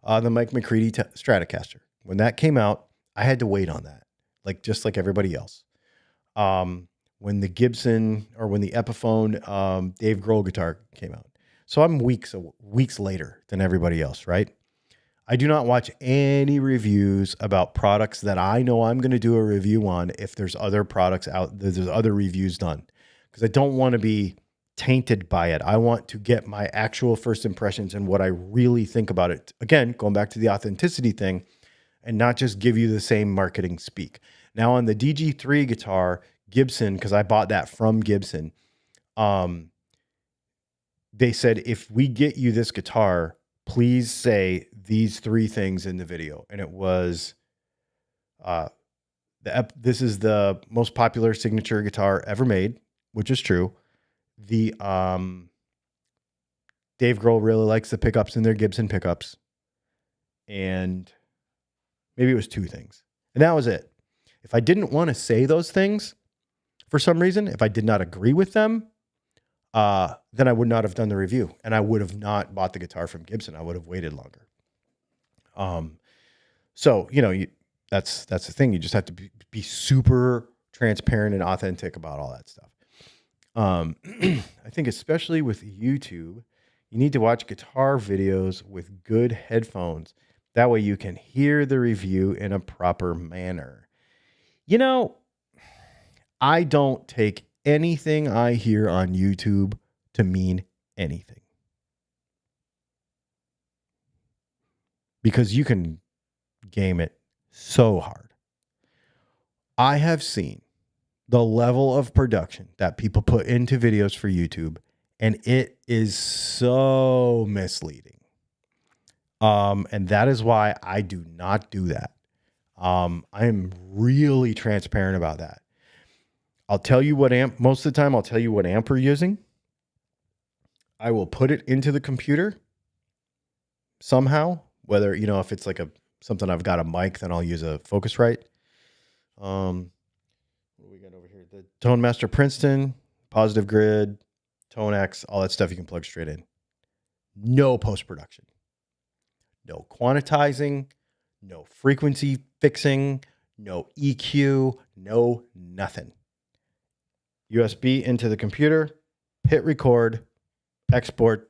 the Mike McCready Stratocaster. When that came out, I had to wait on that, just like everybody else. When the Gibson or when the Epiphone Dave Grohl guitar came out. So I'm weeks later than everybody else, right? I do not watch any reviews about products that I know I'm going to do a review on if there's other products out, there's other reviews done. Because I don't want to be tainted by it. I want to get my actual first impressions and what I really think about it. Again, going back to the authenticity thing and not just give you the same marketing speak. Now on the DG3 guitar, Gibson, because I bought that from Gibson, they said, if we get you this guitar, please say these 3 things in the video. And it was, this is the most popular signature guitar ever made, which is true. The Dave Grohl really likes the pickups in their Gibson pickups. And maybe it was 2 things. And that was it. If I didn't want to say those things for some reason, if I did not agree with them, then I would not have done the review, and I would have not bought the guitar from Gibson. I would have waited longer. So, that's the thing. You just have to be super transparent and authentic about all that stuff. I think especially with YouTube, you need to watch guitar videos with good headphones. That way you can hear the review in a proper manner. I don't take anything I hear on YouTube to mean anything. Because you can game it so hard. I have seen the level of production that people put into videos for YouTube, and it is so misleading. And that is why I do not do that. I am really transparent about that. I'll tell you what amp, most of the time I'll tell you what amp we're using. I will put it into the computer somehow, whether, if it's like something I've got a mic, then I'll use a Focusrite. What do we got over here? The Tone Master Princeton, Positive Grid, Tone X, all that stuff you can plug straight in. No post-production. No quantizing, no frequency fixing, no EQ, no nothing. USB into the computer, hit record, export,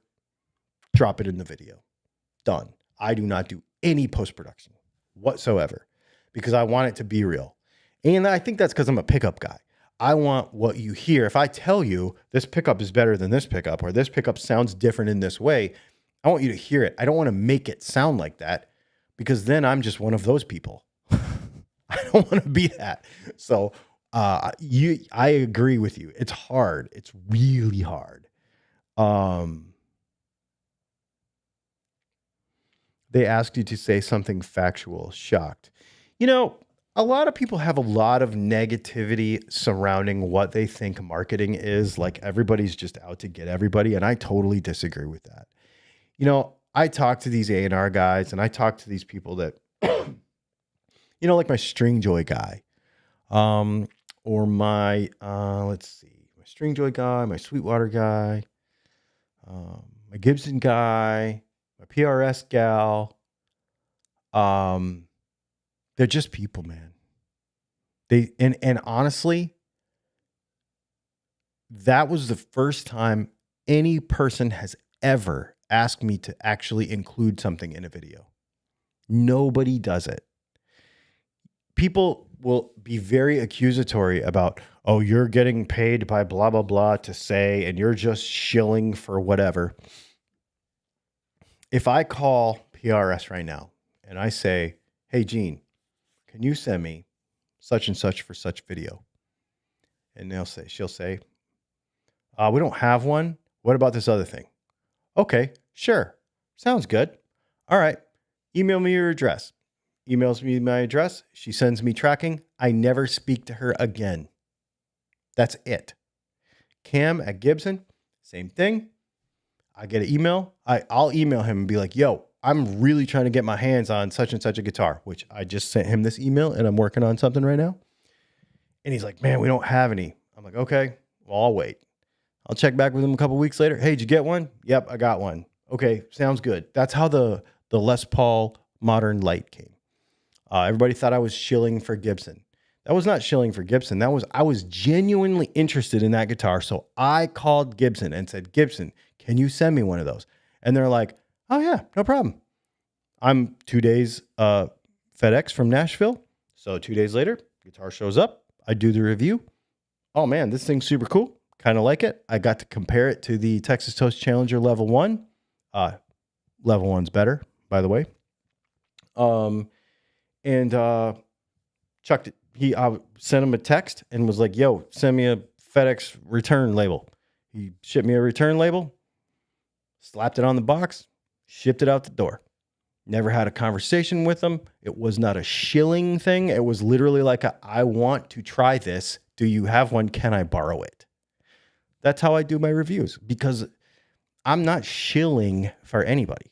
drop it in the video. Done. I do not do any post-production whatsoever because I want it to be real. And I think that's because I'm a pickup guy. I want what you hear. If I tell you this pickup is better than this pickup or this pickup sounds different in this way, I want you to hear it. I don't want to make it sound like that because then I'm just one of those people. I don't want to be that. So I agree with you. It's hard. It's really hard. They asked you to say something factual. Shocked. A lot of people have a lot of negativity surrounding what they think marketing is. Like everybody's just out to get everybody. And I totally disagree with that. I talk to these A&R guys and I talk to these people that, like my String Joy guy, or my, my String Joy guy, my Sweetwater guy, my Gibson guy, my PRS gal. They're just people, man. And honestly, that was the first time any person has ever asked me to actually include something in a video. Nobody does it. People will be very accusatory about, oh, you're getting paid by blah, blah, blah to say, and you're just shilling for whatever. if I call PRS right now and I say, hey, Gene, can you send me such and such for such video? And she'll say, we don't have one. What about this other thing? Okay, sure. Sounds good. All right. Email me your address. Emails me my address. She sends me tracking. I never speak to her again. That's it. Cam at Gibson, same thing. I get an email. I'll email him and be like, yo, I'm really trying to get my hands on such and such a guitar, which I just sent him this email and I'm working on something right now. And he's like, man, we don't have any. I'm like, okay, well, I'll wait. I'll check back with him a couple weeks later. Hey, did you get one? Yep, I got one. Okay, sounds good. That's how the Les Paul Modern Light came. Everybody thought I was shilling for Gibson. That was not shilling for Gibson. I was genuinely interested in that guitar. So I called Gibson and said, Gibson, can you send me one of those? And they're like, oh yeah, no problem. I'm 2 days FedEx from Nashville. So 2 days later, guitar shows up. I do the review. Oh man, this thing's super cool. Kind of like it. I got to compare it to the Texas Toast Challenger Level 1. Level 1's better, by the way. And chucked it. I sent him a text and was like, yo, send me a FedEx return label. He shipped me a return label, slapped it on the box, shipped it out the door. Never had a conversation with him. It was not a shilling thing. It was literally like, I want to try this. Do you have one? Can I borrow it? That's how I do my reviews, because I'm not shilling for anybody.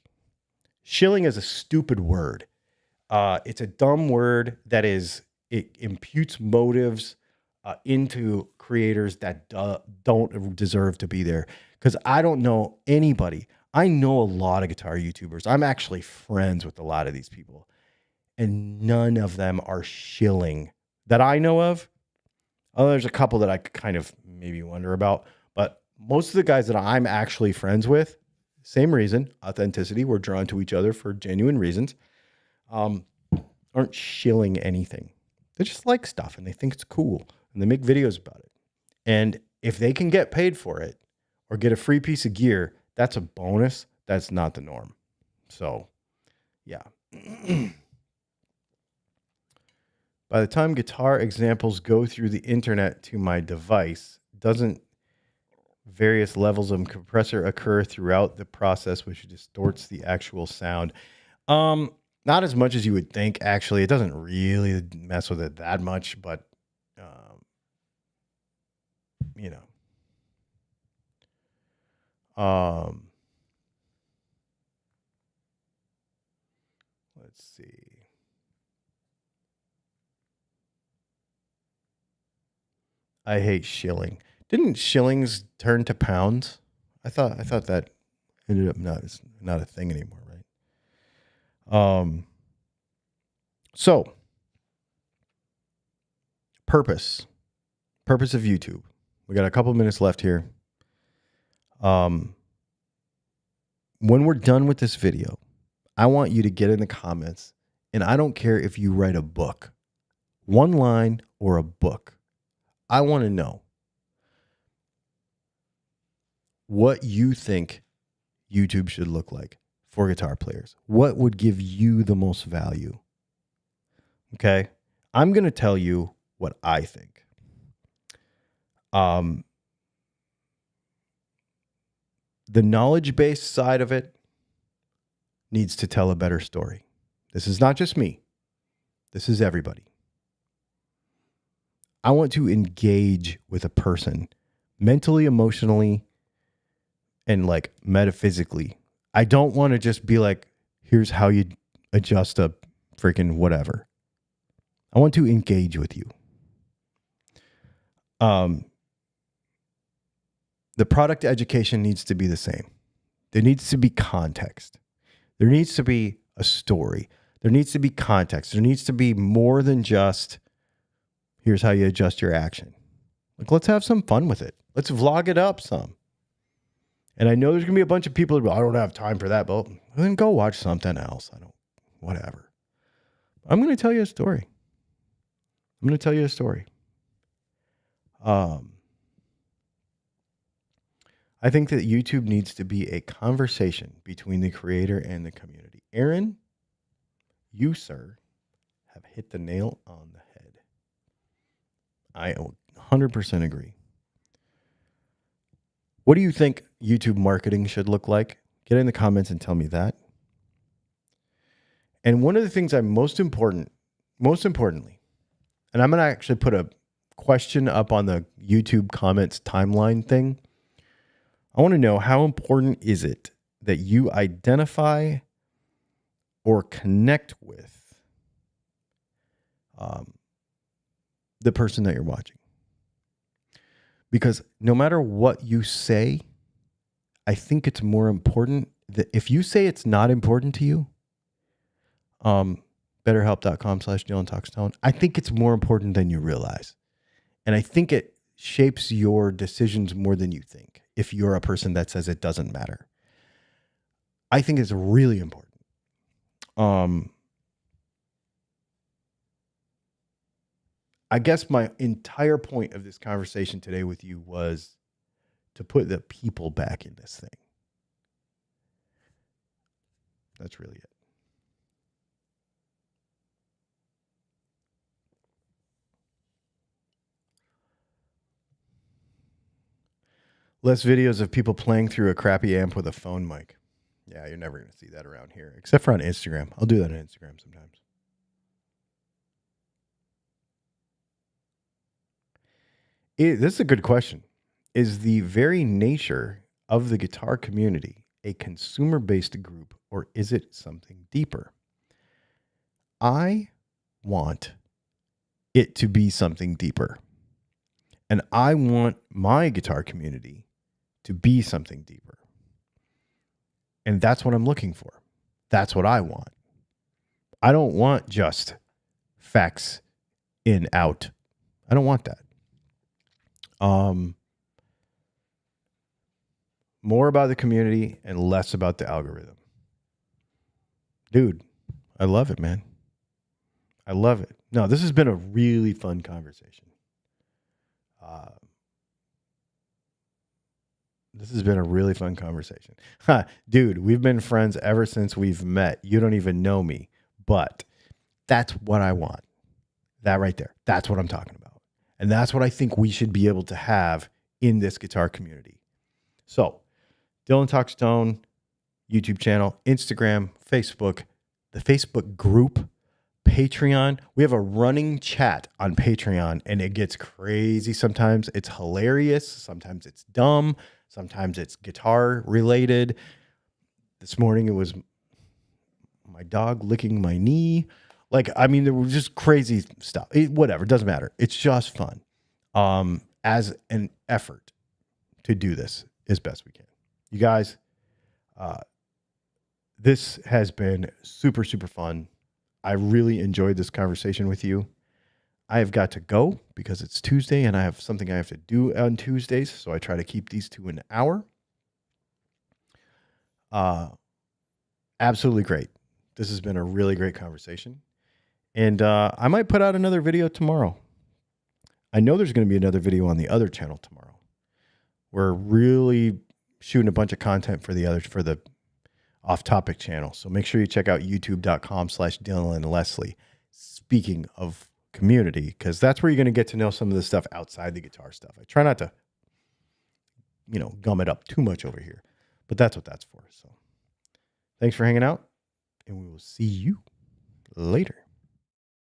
Shilling is a stupid word. It's a dumb word that it imputes motives into creators that don't deserve to be there. Because I don't know anybody. I know a lot of guitar YouTubers. I'm actually friends with a lot of these people. And none of them are shilling that I know of. Oh, there's a couple that I kind of maybe wonder about. But most of the guys that I'm actually friends with, same reason, authenticity. We're drawn to each other for genuine reasons. Aren't shilling anything. They just like stuff and they think it's cool and they make videos about it. And if they can get paid for it or get a free piece of gear, that's a bonus. That's not the norm. So, yeah. By the time guitar examples go through the internet to my device, doesn't various levels of compressor occur throughout the process, which distorts the actual sound? Not as much as you would think, actually. It doesn't really mess with it that much, but, you know. Let's see. I hate shilling. Didn't shillings turn to pounds? I thought that ended up not a thing anymore, right? So purpose of YouTube. We got a couple minutes left here. When we're done with this video, I want you to get in the comments, and I don't care if you write a book, one line or a book. I want to know what you think YouTube should look like for guitar players. What would give you the most value? Okay. I'm going to tell you what I think. The knowledge-based side of it needs to tell a better story. This is not just me. This is everybody. I want to engage with a person mentally, emotionally, and like metaphysically. I don't want to just be like, here's how you adjust a freaking whatever. I want to engage with you. The product education needs to be the same. There needs to be context. There needs to be a story. There needs to be context. There needs to be more than just, here's how you adjust your action. Like, let's have some fun with it. Let's vlog it up some. And I know there's going to be a bunch of people who go, I don't have time for that, but then go watch something else. Whatever. I'm going to tell you a story. I think that YouTube needs to be a conversation between the creator and the community. Aaron, you, sir, have hit the nail on the head. I 100% agree. What do you think YouTube marketing should look like? Get in the comments and tell me that. And one of the things I'm most importantly, and I'm going to actually put a question up on the YouTube comments timeline thing. I want to know, how important is it that you identify or connect with the person that you're watching? Because no matter what you say, I think it's more important that if you say it's not important to you, betterhelp.com/DylanTalksTone, I think it's more important than you realize. And I think it shapes your decisions more than you think if you're a person that says it doesn't matter. I think it's really important. I guess my entire point of this conversation today with you was to put the people back in this thing. That's really it. Less videos of people playing through a crappy amp with a phone mic. Yeah, you're never going to see that around here, except for on Instagram. I'll do that on Instagram sometimes. This is a good question. Is the very nature of the guitar community a consumer-based group, or is it something deeper? I want it to be something deeper. And I want my guitar community to be something deeper. And that's what I'm looking for. That's what I want. I don't want just facts in, out. I don't want that. More about the community and less about the algorithm. Dude, I love it, man. I love it. No, this has been a really fun conversation. This has been a really fun conversation. Dude, we've been friends ever since we've met. You don't even know me, but that's what I want. That right there. That's what I'm talking about. And that's what I think we should be able to have in this guitar community. So, Dylan Talks Tone, YouTube channel, Instagram, Facebook, the Facebook group, Patreon. We have a running chat on Patreon, and it gets crazy sometimes. It's hilarious. Sometimes it's dumb. Sometimes it's guitar related. This morning it was my dog licking my knee. There was just crazy stuff. Whatever, doesn't matter. It's just fun. As an effort to do this as best we can. You guys, this has been super, super fun. I really enjoyed this conversation with you. I have got to go because it's Tuesday and I have something I have to do on Tuesdays. So I try to keep these to an hour. Absolutely great. This has been a really great conversation. And I might put out another video tomorrow. I know there's going to be another video on the other channel tomorrow. We're really shooting a bunch of content for the off-topic channel. So make sure you check out youtube.com/Dylan and Leslie. Speaking of community, because that's where you're going to get to know some of the stuff outside the guitar stuff. I try not to, gum it up too much over here, but that's what that's for. So thanks for hanging out, and we will see you later.